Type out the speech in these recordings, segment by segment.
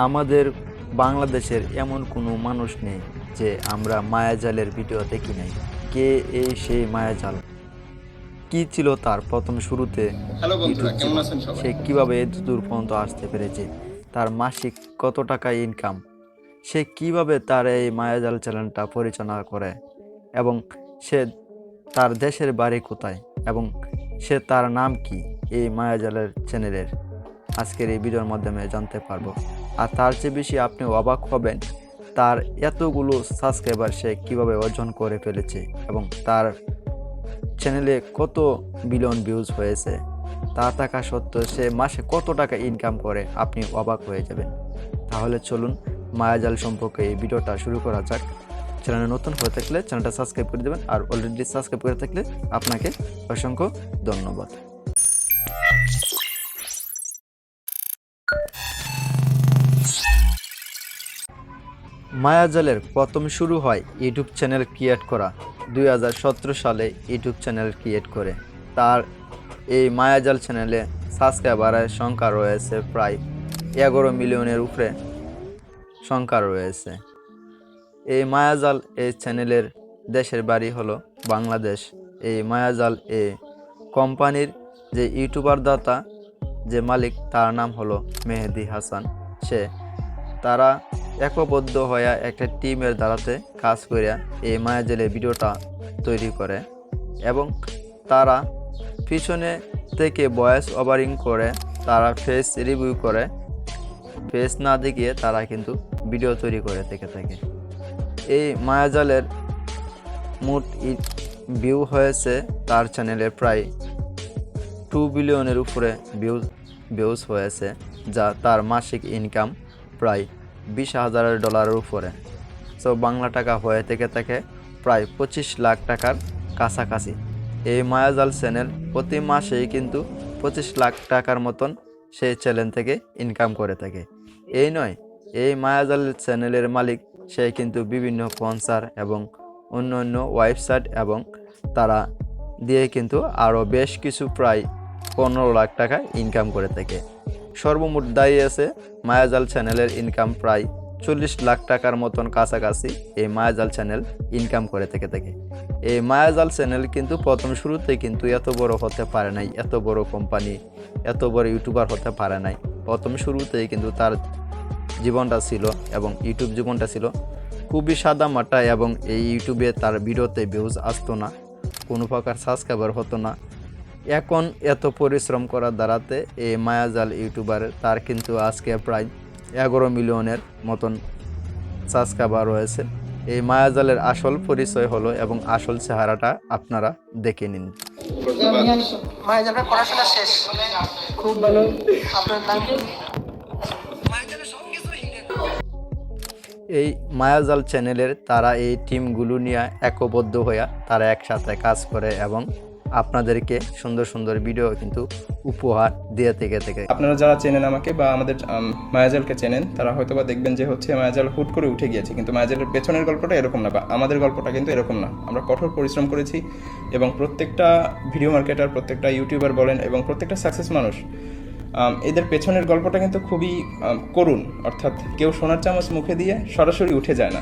আমাদের বাংলাদেশের এমন কোনো মানুষ নেই যে আমরা মায়াজালের ভিডিও দেখি নাই। কে সেই মায়াজাল? কি ছিল তার প্রথম শুরুতে হ্যালো বন্ধুরা, ইউটিউব কেমন জীবন? আছেন সবাই? সে কিভাবে এত দূর পর্যন্ত আসতে পেরেছে? তার মাসিক কত টাকা ইনকাম? সে কিভাবে তার এই মায়াজাল চ্যানেলটা পরিচালনা করে এবং সে তার দেশের বাড়ি কোথায় এবং সে তার নাম কি এই মায়াজালের চ্যানেলের? আজকের এই ভিডিওর মাধ্যমে জানতে পারবো। আর তার চেয়ে বেশি আপনি অবাক হবেন তার এতগুলো সাবস্ক্রাইবার সে কিভাবে অর্জন করে ফেলেছে এবং তার চ্যানেলে কত বিলিয়ন ভিউজ হয়েছে। তা থাকা সত্ত্বেও সে মাসে কত টাকা ইনকাম করে আপনি অবাক হয়ে যাবেন। তাহলে চলুন মায়াজাল সম্পর্কে এই ভিডিওটা শুরু করা যাক। চ্যানেলে নতুন হয়ে থাকলে চ্যানেলটা সাবস্ক্রাইব করে দেবেন, আর অলরেডি সাবস্ক্রাইব করে থাকলে আপনাকে অসংখ্য ধন্যবাদ। মায়াজালের প্রথম শুরু হয় ইউটিউব চ্যানেল ক্রিয়েট করা 2017 সালে। ইউটিউব চ্যানেল ক্রিয়েট করে তার এই মায়াজাল চ্যানেলে সাবস্ক্রাইবারের সংখ্যা রয়েছে প্রায় 11 মিলিয়নের উপরে সংখ্যা রয়েছে। এই মায়াজাল এই চ্যানেলের দেশের বাড়ি হলো বাংলাদেশ। এই মায়াজাল এই কোম্পানির যে ইউটিউবার দাতা, যে মালিক, তার নাম হলো মেহেদি হাসান। তারা একবদ্ধ হয়ে একটা টিমের দ্বারাতে কাজ করে এই মায়াজালের ভিডিওটা তৈরি করে এবং তারা পিছনে থেকে ভয়েস ওভারিং করে, তারা ফেস রিভিউ করে, ফেস না দেখিয়ে তারা কিন্তু ভিডিও তৈরি করে থেকে থাকে। এই মায়াজালের মোট ভিউ হয়েছে তার চ্যানেলে প্রায় 2 বিলিয়নের উপরে ভিউজ হয়েছে, যা তার মাসিক ইনকাম প্রায় $20,000 উপরে। সো বাংলা টাকা হয়ে থেকে থাকে প্রায় 25 লাখ টাকার কাছাকাছি। এই মায়াজাল চ্যানেল প্রতি মাসেই কিন্তু 25 লাখ টাকার মতন সেই চ্যানেল থেকে ইনকাম করে থাকে। এই নয়, এই মায়াজাল চ্যানেলের মালিক সে কিন্তু বিভিন্ন স্পন্সর এবং অন্য ওয়েবসাইট এবং তারা দিয়ে কিন্তু আরও বেশ কিছু প্রায় 15 লাখ টাকা ইনকাম করে থাকে। সর্বমোট দাঁড়িয়েছে মায়াজাল চ্যানেলের ইনকাম প্রায় 40 লাখ টাকার মতন কাছাকাছি। এই মায়াজাল চ্যানেল ইনকাম করে থেকে থাকে। এই মায়াজাল চ্যানেল কিন্তু প্রথম শুরুতে কিন্তু এত বড় হতে পারে নাই, এত বড় কোম্পানি, এত বড় ইউটিউবার হতে পারে নাই। প্রথম শুরুতেই কিন্তু তার জীবনটা ছিল এবং ইউটিউব জীবনটা ছিল খুবই সাদামাটা এবং এই ইউটিউবে তার ভিডিওতে ভিউজ আসতো না, কোনো প্রকার সাবস্ক্রাইবার হতো না। এখন এত পরিশ্রম করার দ্বারাতে এই মায়াজাল ইউটিউবারের তার কিন্তু আজকে প্রায় 11 মিলিয়নের মতন সাবস্ক্রাইবার রয়েছে। এই মায়াজালের আসল পরিচয় হলো এবং আসল চেহারাটা আপনারা দেখে নিন। মায়াজালের পড়াশোনা শেষ, খুব ভালো। আপনার নাম কি? এই মায়াজাল চ্যানেলের তারা এই টিমগুলো নিয়ে একবদ্ধ হয়ে তারা একসাথে কাজ করে এবং আপনাদেরকে সুন্দর সুন্দর ভিডিও কিন্তু উপহার দিয়ে থেকে। আপনারা যারা চেনেন আমাকে বা আমাদের মায়াজালকে চেনেন, তারা হয়তো বা দেখবেন যে মায়াজাল হুট করে উঠে গিয়েছে, কিন্তু মায়াজালের পেছনের গল্পটা এরকম না, বা আমাদের গল্পটা কিন্তু এরকম না। আমরা কঠোর পরিশ্রম করেছি এবং প্রত্যেকটা ভিডিও মার্কেটার, প্রত্যেকটা ইউটিউবার বলেন এবং প্রত্যেকটা সাকসেস মানুষ, এদের পেছনের গল্পটা কিন্তু খুবই করুণ। অর্থাৎ কেউ সোনার চামচ মুখে দিয়ে সরাসরি উঠে যায় না।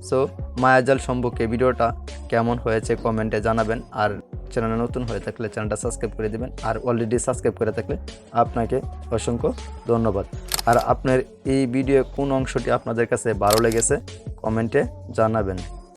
সো মায়াজাল সম্পর্কে ভিডিওটা কেমন হয়েছে কমেন্টে জানাবেন, আর চ্যানেলে নতুন হয়ে থাকলে চ্যানেলটা সাবস্ক্রাইব করে দেবেন, আর অলরেডি সাবস্ক্রাইব করে থাকলে আপনাকে অসংখ্য ধন্যবাদ। আর আপনার এই ভিডিও কোন অংশটি আপনাদের কাছে ভালো লেগেছে কমেন্টে জানাবেন।